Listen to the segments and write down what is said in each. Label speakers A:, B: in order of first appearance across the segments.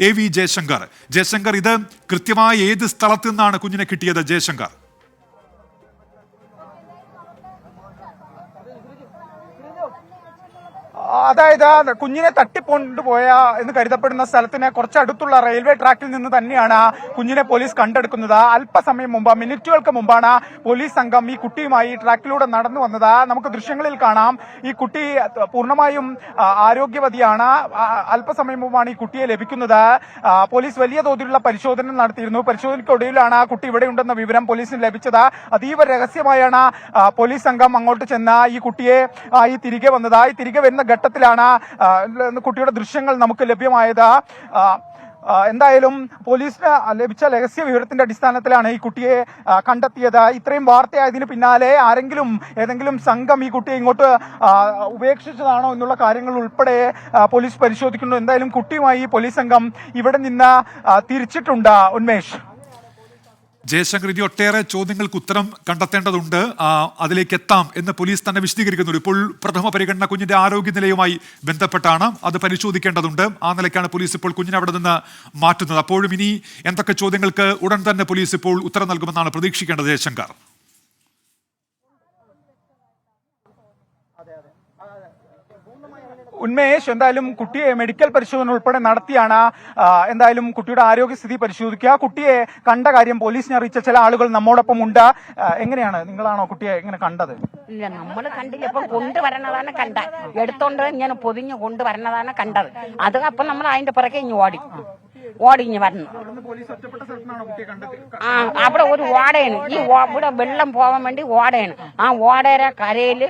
A: AV Jaishankar. Jaishankar, ഇത് കൃത്യമായി ഏത് സ്ഥലത്ത് നിന്നാണ് കുഞ്ഞിനെ കിട്ടിയത്? ജയശങ്കർ,
B: അതായത് കുഞ്ഞിനെ തട്ടിക്കൊണ്ടുപോയ എന്ന് കരുതപ്പെടുന്ന സ്ഥലത്തിന് കുറച്ചടുത്തുള്ള റെയിൽവേ ട്രാക്കിൽ നിന്ന് തന്നെയാണ് കുഞ്ഞിനെ പോലീസ് കണ്ടെടുക്കുന്നത്. അല്പസമയം മുമ്പ്, മിനിറ്റുകൾക്ക് മുമ്പാണ് പോലീസ് സംഘം ഈ കുട്ടിയുമായി ട്രാക്കിലൂടെ നടന്നു വന്നത്. നമുക്ക് ദൃശ്യങ്ങളിൽ കാണാം, ഈ കുട്ടി പൂർണ്ണമായും ആരോഗ്യവതിയാണ്. അല്പസമയം മുമ്പാണ് ഈ കുട്ടിയെ ലഭിക്കുന്നത്. പോലീസ് വലിയ തോതിലുള്ള പരിശോധന നടത്തിയിരുന്നു. പരിശോധനയ്ക്കൊടുവിലാണ് ആ കുട്ടി ഇവിടെ ഉണ്ടെന്ന വിവരം പോലീസിന് ലഭിച്ചത്. അതീവ രഹസ്യമായാണ് പോലീസ് സംഘം അങ്ങോട്ട് ചെന്ന് ഈ കുട്ടിയെ തിരികെ വന്നത്. ഈ തിരികെ വരുന്ന ഘട്ടത്തിലാണ് കുട്ടിയുടെ ദൃശ്യങ്ങൾ നമുക്ക് ലഭ്യമായത്. എന്തായാലും പോലീസിന് ലഭിച്ച രഹസ്യ വിവരത്തിന്റെ അടിസ്ഥാനത്തിലാണ് ഈ കുട്ടിയെ കണ്ടെത്തിയത്. ഇത്രയും വാർത്തയായതിനു പിന്നാലെ ഏതെങ്കിലും സംഘം ഈ കുട്ടിയെ ഇങ്ങോട്ട് ഉപേക്ഷിച്ചതാണോ എന്നുള്ള കാര്യങ്ങൾ ഉൾപ്പെടെ പോലീസ് പരിശോധിക്കുന്നു. എന്തായാലും കുട്ടിയുമായി പോലീസ് സംഘം ഇവിടെ നിന്ന് തിരിച്ചിട്ടുണ്ട്. ഉന്മേഷ്,
A: ജയശങ്കർ, ഇനി ഒട്ടേറെ ചോദ്യങ്ങൾക്ക് ഉത്തരം കണ്ടെത്തേണ്ടതുണ്ട്. അതിലേക്ക് എത്താം എന്ന് പോലീസ് തന്നെ വിശദീകരിക്കുന്നുണ്ട്. ഇപ്പോൾ പ്രഥമ പരിഗണന കുഞ്ഞിന്റെ ആരോഗ്യനിലയുമായി ബന്ധപ്പെട്ടാണ്. അത് പരിശോധിക്കേണ്ടതുണ്ട്. ആ നിലയ്ക്കാണ് പോലീസ് ഇപ്പോൾ കുഞ്ഞിനെ അവിടെ നിന്ന് മാറ്റുന്നത്. അപ്പോഴും ഇനി എന്തൊക്കെ ചോദ്യങ്ങൾക്ക് ഉടൻ തന്നെ പോലീസ് ഇപ്പോൾ ഉത്തരം നൽകുമെന്നാണ് പ്രതീക്ഷിക്കേണ്ടത്? ജയശങ്കർ,
B: ഉന്മേഷ്, എന്തായാലും കുട്ടിയെ മെഡിക്കൽ പരിശോധന ഉൾപ്പെടെ നടത്തിയാണ് എന്തായാലും കുട്ടിയുടെ ആരോഗ്യസ്ഥിതി പരിശോധിക്കുക. കുട്ടിയെ കണ്ട കാര്യം പോലീസിനെ അറിയിച്ച ചില ആളുകൾ നമ്മോടൊപ്പം ഉണ്ട്. എങ്ങനെയാണ്, നിങ്ങളാണോ കുട്ടിയെ എങ്ങനെ കണ്ടത്?
C: ഇല്ല, നമ്മൾ കണ്ടില്ല. ഇപ്പൊ കൊണ്ടുവരണതാണ് കണ്ട, എടുത്തോണ്ട് ഇങ്ങനെ പൊതിഞ്ഞ് കൊണ്ടുവരണതാണ് കണ്ടത്. അത് അപ്പൊ നമ്മൾ അതിന്റെ പിറകെ ഓടിഞ്ഞ് വരണം. അവിടെ ഒരു ഓടയാണ്, ഇവിടെ വെള്ളം പോകാൻ വേണ്ടി ഓടയാണ്. ആ ഓടയുടെ കരയിൽ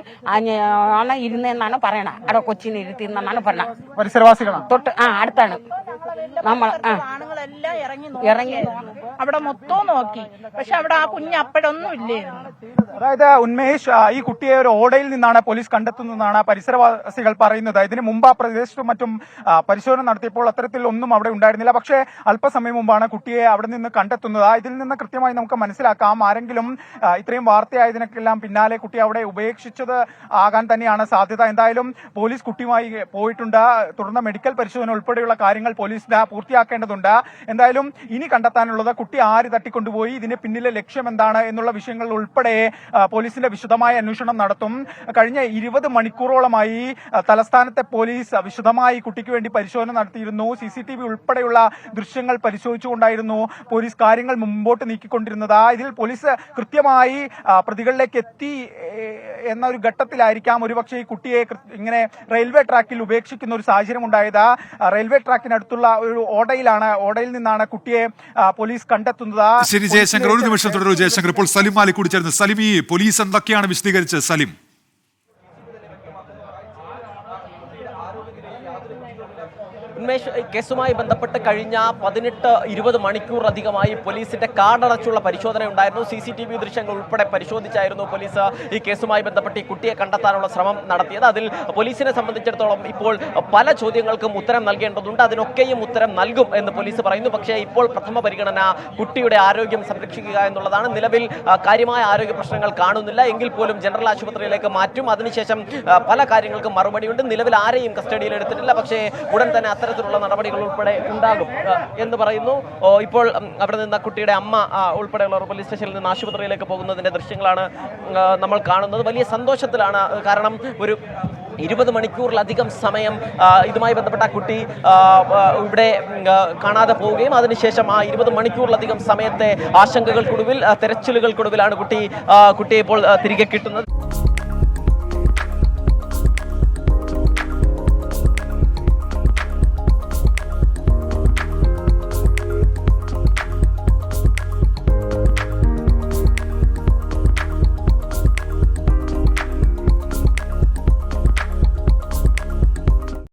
C: ആണ് ഇരുന്നെന്നാണ് പറയണത്. അവിടെ കൊച്ചിനെ ഇരുത്തിന്നാണ് പറയണത്.
B: പരിസരവാസികളാണ്
C: തൊട്ട് അടുത്താണ് നമ്മൾ.
D: ആണുങ്ങളെല്ലാം ഇറങ്ങി അവിടെ മൊത്തം നോക്കി, പക്ഷെ അവിടെ ആ കുഞ്ഞ് അപ്പോഴൊന്നും ഇല്ലായിരുന്നു.
B: അതായത് ഉന്മേഷ്, ഈ കുട്ടിയെ ഒരു ഓടയിൽ നിന്നാണ് പോലീസ് കണ്ടെത്തുന്നതെന്നാണ് പരിസരവാസികൾ പറയുന്നത്. ഇതിന് മുമ്പ് ആ പ്രദേശത്തും മറ്റും പരിശോധന നടത്തിയപ്പോൾ അത്തരത്തിൽ ഒന്നും അവിടെ ഉണ്ടായിരുന്നില്ല. പക്ഷേ അല്പസമയം മുമ്പാണ് കുട്ടിയെ അവിടെ നിന്ന് കണ്ടെത്തുന്നത്. ഇതിൽ നിന്ന് കൃത്യമായി നമുക്ക് മനസ്സിലാക്കാം, ആരെങ്കിലും ഇത്രയും വാർത്തയായതിനൊക്കെല്ലാം പിന്നാലെ കുട്ടി അവിടെ ഉപേക്ഷിച്ചത് ആകാൻ തന്നെയാണ് സാധ്യത. എന്തായാലും പോലീസ് കുട്ടിയുമായി പോയിട്ടുണ്ട്. തുടർന്ന് മെഡിക്കൽ പരിശോധന ഉൾപ്പെടെയുള്ള കാര്യങ്ങൾ പോലീസ് പൂർത്തിയാക്കേണ്ടതുണ്ട്. എന്തായാലും ഇനി കണ്ടെത്താനുള്ളത് കുട്ടി ആര് തട്ടിക്കൊണ്ടുപോയി, ഇതിന് പിന്നിലെ ലക്ഷ്യം എന്താണ് എന്നുള്ള വിഷയങ്ങൾ ഉൾപ്പെടെ പോലീസിന്റെ വിശദമായ അന്വേഷണം നടത്തും. കഴിഞ്ഞ 20 മണിക്കൂറോളമായി തലസ്ഥാനത്തെ പോലീസ് വിശദമായി കുട്ടിക്ക് വേണ്ടി പരിശോധന നടത്തിയിരുന്നു. CCTV ഉൾപ്പെടെയുള്ള ദൃശ്യങ്ങൾ പരിശോധിച്ചുകൊണ്ടായിരുന്നു പോലീസ് കാര്യങ്ങൾ മുമ്പോട്ട് നീക്കിക്കൊണ്ടിരുന്നത്. ഇതിൽ പോലീസ് കൃത്യമായി പ്രതികളിലേക്ക് എത്തി എന്ന ഒരു ഘട്ടത്തിലായിരിക്കാം ഒരുപക്ഷെ ഈ കുട്ടിയെ ഇങ്ങനെ റെയിൽവേ ട്രാക്കിൽ ഉപേക്ഷിക്കുന്ന ഒരു സാഹചര്യം ഉണ്ടായത്. റെയിൽവേ ട്രാക്കിനടുത്തുള്ള ഒരു ഓടയിൽ നിന്നാണ് കുട്ടിയെ പോലീസ് കണ്ടെത്തുന്നത്.
A: ശരി ജയശങ്കർ, ഒരു നിമിഷം തുടരൂ. ജയശങ്കർ, ഇപ്പോൾ സലിം മാലിക് കൂടി ചേർന്ന്. സലിം, ഈ പോലീസ് എന്തൊക്കെയാണ് വിശദീകരിച്ചത്? സലിം,
E: ഉന്മേഷ്, കേസുമായി ബന്ധപ്പെട്ട് കഴിഞ്ഞ 18-20 മണിക്കൂറിലധികമായി പോലീസിന്റെ കാടടച്ചുള്ള പരിശോധന ഉണ്ടായിരുന്നു. CCTV ദൃശ്യങ്ങൾ ഉൾപ്പെടെ പരിശോധിച്ചായിരുന്നു പോലീസ് ഈ കേസുമായി ബന്ധപ്പെട്ട് ഈ കുട്ടിയെ കണ്ടെത്താനുള്ള ശ്രമം നടത്തിയത്. അതിൽ പോലീസിനെ സംബന്ധിച്ചിടത്തോളം ഇപ്പോൾ പല ചോദ്യങ്ങൾക്കും ഉത്തരം നൽകേണ്ടതുണ്ട്. അതിനൊക്കെയും ഉത്തരം നൽകും എന്ന് പോലീസ് പറയുന്നു. പക്ഷേ ഇപ്പോൾ പ്രഥമ പരിഗണന കുട്ടിയുടെ ആരോഗ്യം സംരക്ഷിക്കുക എന്നുള്ളതാണ്. നിലവിൽ കാര്യമായ ആരോഗ്യ പ്രശ്നങ്ങൾ കാണുന്നില്ല എങ്കിൽ പോലും ജനറൽ ആശുപത്രിയിലേക്ക് മാറ്റും. അതിനുശേഷം പല കാര്യങ്ങൾക്കും മറുപടിയുണ്ട്. നിലവിൽ ആരെയും കസ്റ്റഡിയിൽ എടുത്തിട്ടില്ല. പക്ഷേ ഉടൻ തന്നെ അത്തരത്തിലുള്ള നടപടികൾ ഉൾപ്പെടെ ഉണ്ടാകും എന്ന് പറയുന്നു. ഇപ്പോൾ അവിടെ നിന്ന് കുട്ടിയുടെ അമ്മ ഉൾപ്പെടെയുള്ളവർ പോലീസ് സ്റ്റേഷനിൽ നിന്ന് ആശുപത്രിയിലേക്ക് പോകുന്നതിന്റെ ദൃശ്യങ്ങളാണ് നമ്മൾ കാണുന്നത്. വലിയ സന്തോഷത്തിലാണ്. കാരണം ഒരു 20 മണിക്കൂറിലധികം സമയം ഇതുമായി ബന്ധപ്പെട്ട കുട്ടി ഇവിടെ കാണാതെ പോവുകയും അതിനുശേഷം ആ 20 മണിക്കൂറിലധികം സമയത്തെ ആശങ്കകൾക്കൊടുവിൽ, തെരച്ചിലുകൾക്കൊടുവിലാണ് കുട്ടിയെ ഇപ്പോൾ തിരികെ കിട്ടുന്നത്.